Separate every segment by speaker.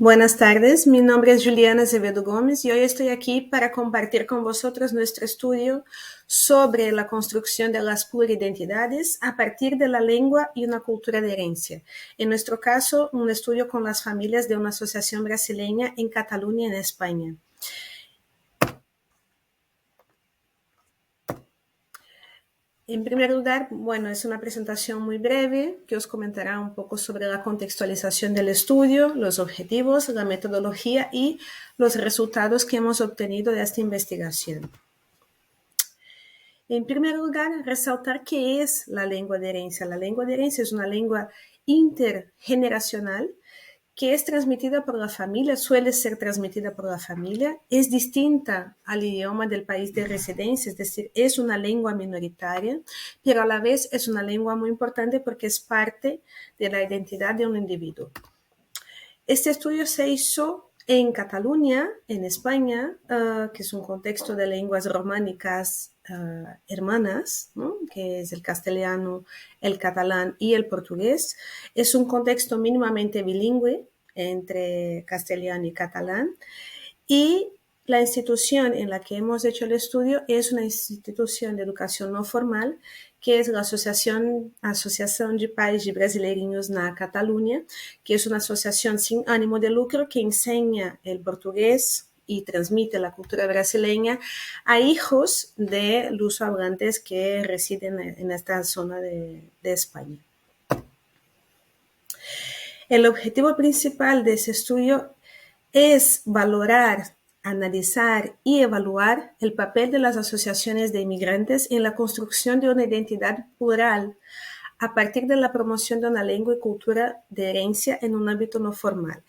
Speaker 1: Buenas tardes, mi nombre es Juliana Acevedo Gómez y hoy estoy aquí para compartir con vosotros nuestro estudio sobre la construcción de las pluridentidades a partir de la lengua y una cultura de herencia. En nuestro caso, un estudio con las familias de una asociación brasileña en Cataluña, en España. En primer lugar, bueno, es una presentación muy breve que os comentará un poco sobre la contextualización del estudio, los objetivos, la metodología y los resultados que hemos obtenido de esta investigación. En primer lugar, resaltar qué es la lengua de herencia. La lengua de herencia es una lengua intergeneracional que es transmitida por la familia, suele ser transmitida por la familia, es distinta al idioma del país de residencia, es decir, es una lengua minoritaria, pero a la vez es una lengua muy importante porque es parte de la identidad de un individuo. Este estudio se hizo en Cataluña, en España, que es un contexto de lenguas románicas hermanas, ¿no? Que es el castellano, el catalán y el portugués. Es un contexto mínimamente bilingüe entre castellano y catalán. Y la institución en la que hemos hecho el estudio es una institución de educación no formal, que es la Asociación de Pais de Brasileirinhos na Cataluña, que es una asociación sin ánimo de lucro que enseña el portugués y transmite la cultura brasileña a hijos de lusohablantes que residen en esta zona de España. El objetivo principal de ese estudio es valorar, analizar y evaluar el papel de las asociaciones de inmigrantes en la construcción de una identidad plural a partir de la promoción de una lengua y cultura de herencia en un ámbito no formal.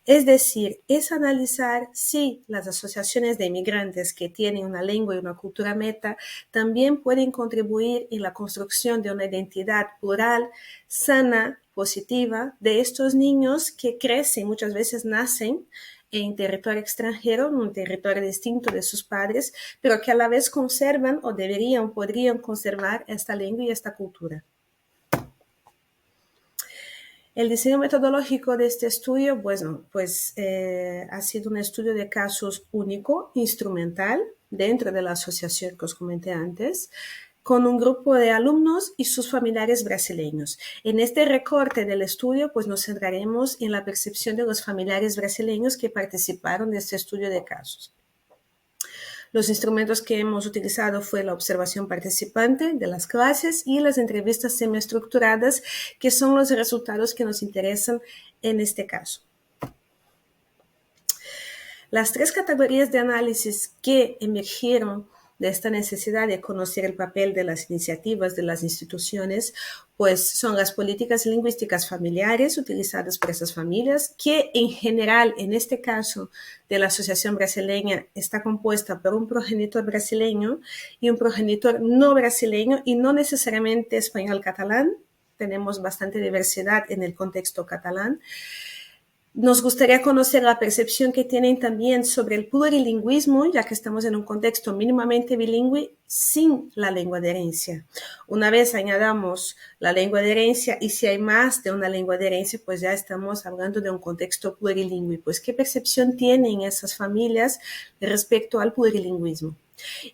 Speaker 1: Es decir, es analizar si las asociaciones de inmigrantes que tienen una lengua y una cultura meta también pueden contribuir en la construcción de una identidad plural, sana, positiva, de estos niños que crecen, muchas veces nacen en territorio extranjero, en un territorio distinto de sus padres, pero que a la vez conservan o podrían conservar esta lengua y esta cultura. El diseño metodológico de este estudio, ha sido un estudio de casos único, instrumental, dentro de la asociación que os comenté antes, con un grupo de alumnos y sus familiares brasileños. En este recorte del estudio, pues nos centraremos en la percepción de los familiares brasileños que participaron de este estudio de casos. Los instrumentos que hemos utilizado fue la observación participante de las clases y las entrevistas semiestructuradas, que son los resultados que nos interesan en este caso. Las tres categorías de análisis que emergieron de esta necesidad de conocer el papel de las iniciativas de las instituciones, pues son las políticas lingüísticas familiares utilizadas por esas familias, que en general, en este caso de la Asociación Brasileña, está compuesta por un progenitor brasileño y un progenitor no brasileño y no necesariamente español-catalán. Tenemos bastante diversidad en el contexto catalán. Nos gustaría conocer la percepción que tienen también sobre el plurilingüismo, ya que estamos en un contexto mínimamente bilingüe sin la lengua de herencia. Una vez añadamos la lengua de herencia y si hay más de una lengua de herencia, pues ya estamos hablando de un contexto plurilingüe. Pues, ¿qué percepción tienen esas familias respecto al plurilingüismo?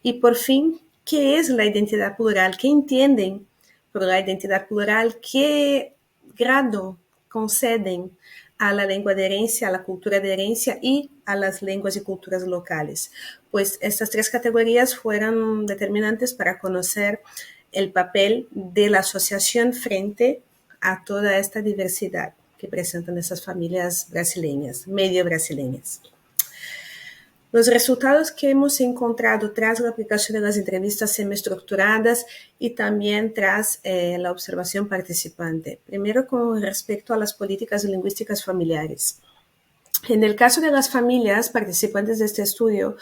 Speaker 1: Y por fin, ¿qué es la identidad plural? ¿Qué entienden por la identidad plural? ¿Qué grado conceden a la lengua de herencia, a la cultura de herencia y a las lenguas y culturas locales? Pues estas tres categorías fueron determinantes para conocer el papel de la asociación frente a toda esta diversidad que presentan esas familias brasileñas, medio brasileñas. Los resultados que hemos encontrado tras la aplicación de las entrevistas semiestructuradas y también tras la observación participante. Primero, con respecto a las políticas lingüísticas familiares. En el caso de las familias participantes de este estudio,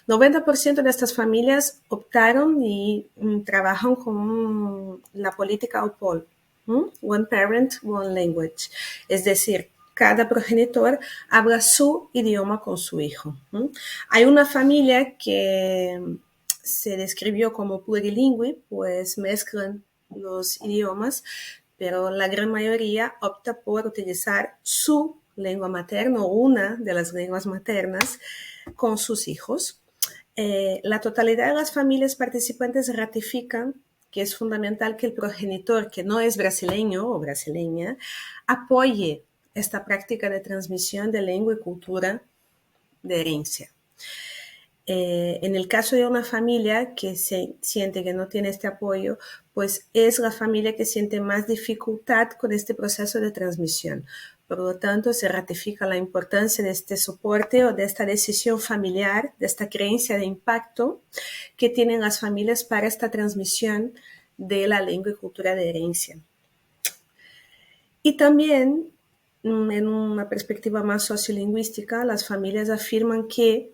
Speaker 1: 90% de estas familias optaron y trabajan con la política OPOL, One Parent, One Language, es decir, cada progenitor habla su idioma con su hijo. Hay una familia que se describió como plurilingüe, pues mezclan los idiomas, pero la gran mayoría opta por utilizar su lengua materna o una de las lenguas maternas con sus hijos. La totalidad de las familias participantes ratifican que es fundamental que el progenitor, que no es brasileño o brasileña, apoye esta práctica de transmisión de lengua y cultura de herencia. En el caso de una familia que se siente que no tiene este apoyo, pues es la familia que siente más dificultad con este proceso de transmisión. Por lo tanto, se ratifica la importancia de este soporte o de esta decisión familiar, de esta creencia de impacto que tienen las familias para esta transmisión de la lengua y cultura de herencia. Y también, en una perspectiva más sociolingüística, las familias afirman que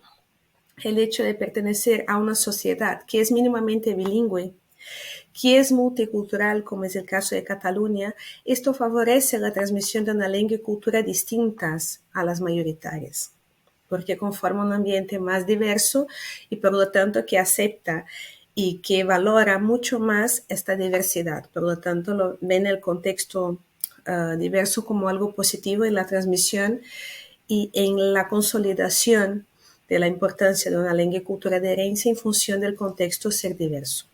Speaker 1: el hecho de pertenecer a una sociedad que es mínimamente bilingüe, que es multicultural, como es el caso de Cataluña, esto favorece la transmisión de una lengua y cultura distintas a las mayoritarias, porque conforma un ambiente más diverso y por lo tanto que acepta y que valora mucho más esta diversidad. Por lo tanto, lo ven el contexto diverso como algo positivo en la transmisión y en la consolidación de la importancia de una lengua y cultura de herencia en función del contexto ser diverso.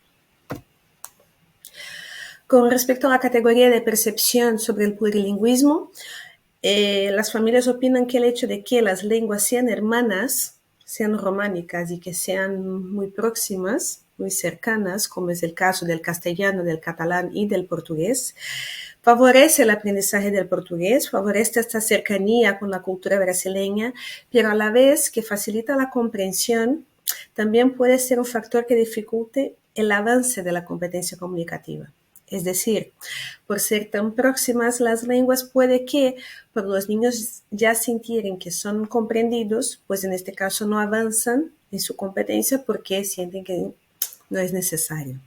Speaker 1: Con respecto a la categoría de percepción sobre el plurilingüismo, las familias opinan que el hecho de que las lenguas sean hermanas, sean románicas y que sean muy próximas, muy cercanas, como es el caso del castellano, del catalán y del portugués, favorece el aprendizaje del portugués, favorece esta cercanía con la cultura brasileña, pero a la vez que facilita la comprensión, también puede ser un factor que dificulte el avance de la competencia comunicativa. Es decir, por ser tan próximas las lenguas puede que por los niños ya sintieran que son comprendidos, pues en este caso no avanzan en su competencia porque sienten que no es necesario.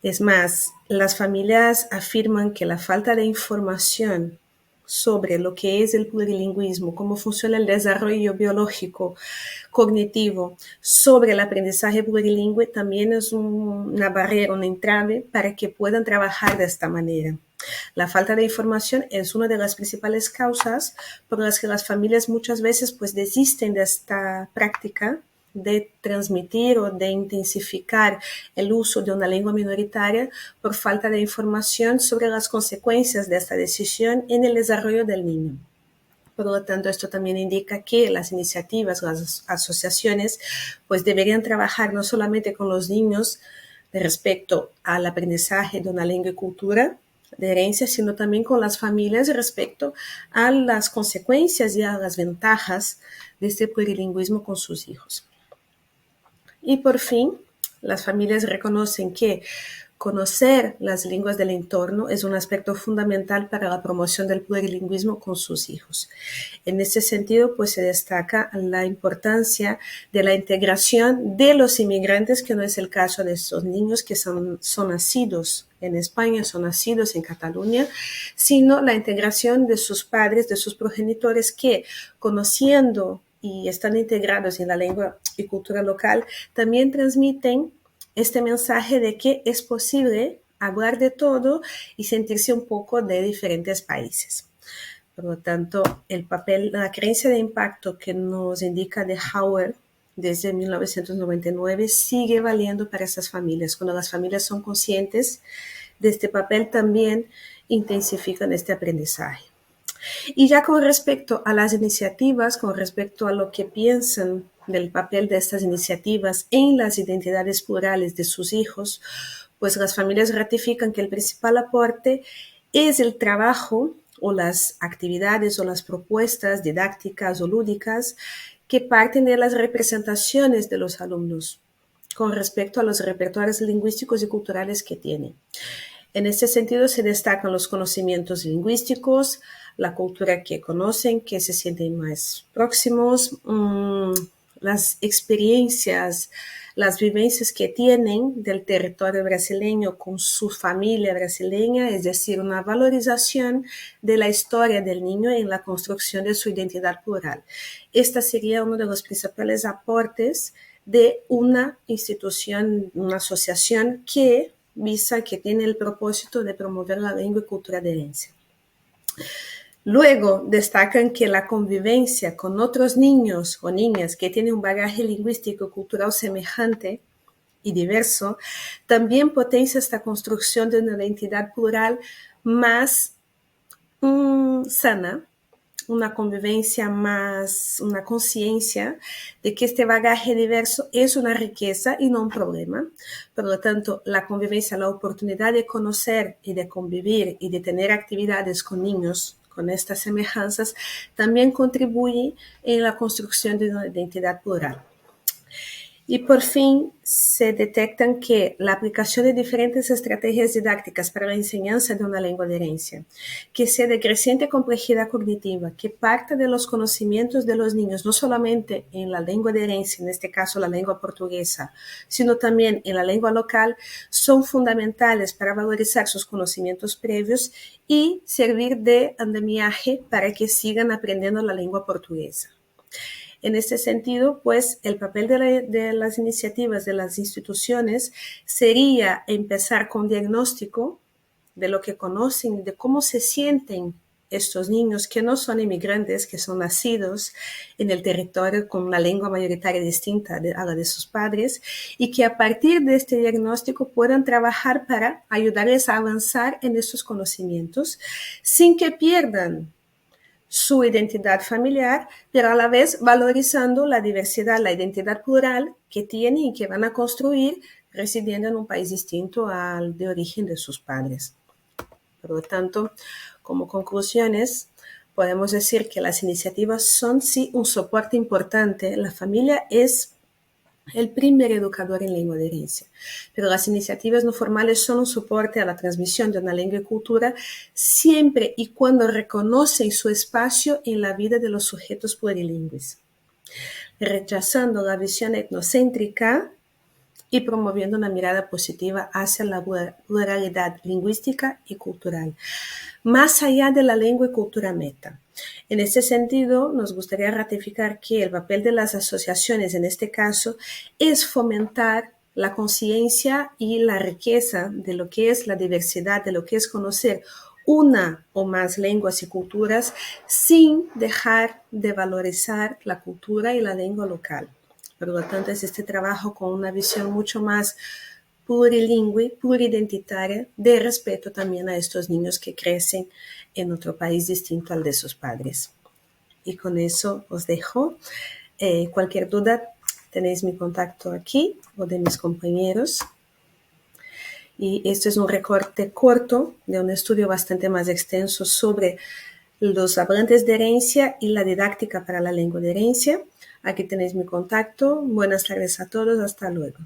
Speaker 1: Es más, las familias afirman que la falta de información sobre lo que es el plurilingüismo, cómo funciona el desarrollo biológico, cognitivo, sobre el aprendizaje plurilingüe, también es una barrera, una entrave para que puedan trabajar de esta manera. La falta de información es una de las principales causas por las que las familias muchas veces pues desisten de esta práctica de transmitir o de intensificar el uso de una lengua minoritaria por falta de información sobre las consecuencias de esta decisión en el desarrollo del niño. Por lo tanto, esto también indica que las iniciativas, las asociaciones, pues deberían trabajar no solamente con los niños respecto al aprendizaje de una lengua y cultura de herencia, sino también con las familias respecto a las consecuencias y a las ventajas de este plurilingüismo con sus hijos. Y por fin, las familias reconocen que conocer las lenguas del entorno es un aspecto fundamental para la promoción del plurilingüismo con sus hijos. En ese sentido, pues se destaca la importancia de la integración de los inmigrantes, que no es el caso de estos niños que son nacidos en España, son nacidos en Cataluña, sino la integración de sus padres, de sus progenitores que, conociendo y están integrados en la lengua y cultura local, también transmiten este mensaje de que es posible hablar de todo y sentirse un poco de diferentes países. Por lo tanto, el papel, la creencia de impacto que nos indica de Howard desde 1999 sigue valiendo para esas familias. Cuando las familias son conscientes de este papel, también intensifican este aprendizaje. Y ya con respecto a las iniciativas, con respecto a lo que piensan del papel de estas iniciativas en las identidades plurales de sus hijos, pues las familias ratifican que el principal aporte es el trabajo o las actividades o las propuestas didácticas o lúdicas que parten de las representaciones de los alumnos con respecto a los repertorios lingüísticos y culturales que tienen. En este sentido se destacan los conocimientos lingüísticos, la cultura que conocen, que se sienten más próximos, las experiencias, las vivencias que tienen del territorio brasileño con su familia brasileña, es decir, una valorización de la historia del niño en la construcción de su identidad plural. Esta sería uno de los principales aportes de una institución, una asociación que tiene el propósito de promover la lengua y cultura de herencia. Luego destacan que la convivencia con otros niños o niñas que tienen un bagaje lingüístico y cultural semejante y diverso también potencia esta construcción de una identidad plural más sana, una convivencia más, una conciencia de que este bagaje diverso es una riqueza y no un problema. Por lo tanto, la convivencia, la oportunidad de conocer y de convivir y de tener actividades con niños con estas semejanzas, también contribuye en la construcción de una identidad plural. Y por fin se detectan que la aplicación de diferentes estrategias didácticas para la enseñanza de una lengua de herencia, que sea de creciente complejidad cognitiva, que parta de los conocimientos de los niños, no solamente en la lengua de herencia, en este caso la lengua portuguesa, sino también en la lengua local, son fundamentales para valorizar sus conocimientos previos y servir de andamiaje para que sigan aprendiendo la lengua portuguesa. En este sentido, pues el papel de las iniciativas de las instituciones sería empezar con diagnóstico de lo que conocen, de cómo se sienten estos niños que no son inmigrantes, que son nacidos en el territorio con una lengua mayoritaria distinta a la de sus padres, y que a partir de este diagnóstico puedan trabajar para ayudarles a avanzar en estos conocimientos sin que pierdan su identidad familiar, pero a la vez valorizando la diversidad, la identidad plural que tienen y que van a construir residiendo en un país distinto al de origen de sus padres. Por lo tanto, como conclusiones, podemos decir que las iniciativas son sí un soporte importante. La familia es el primer educador en lengua de herencia, pero las iniciativas no formales son un soporte a la transmisión de una lengua y cultura siempre y cuando reconocen su espacio en la vida de los sujetos plurilingües, rechazando la visión etnocéntrica y promoviendo una mirada positiva hacia la pluralidad lingüística y cultural, más allá de la lengua y cultura meta. En este sentido, nos gustaría ratificar que el papel de las asociaciones en este caso es fomentar la conciencia y la riqueza de lo que es la diversidad, de lo que es conocer una o más lenguas y culturas sin dejar de valorizar la cultura y la lengua local. Por lo tanto, es este trabajo con una visión mucho más plurilingüe, pluridentitaria, de respeto también a estos niños que crecen en otro país distinto al de sus padres. Y con eso os dejo. Cualquier duda, tenéis mi contacto aquí o de mis compañeros. Y este es un recorte corto de un estudio bastante más extenso sobre los hablantes de herencia y la didáctica para la lengua de herencia. Aquí tenéis mi contacto. Buenas tardes a todos. Hasta luego.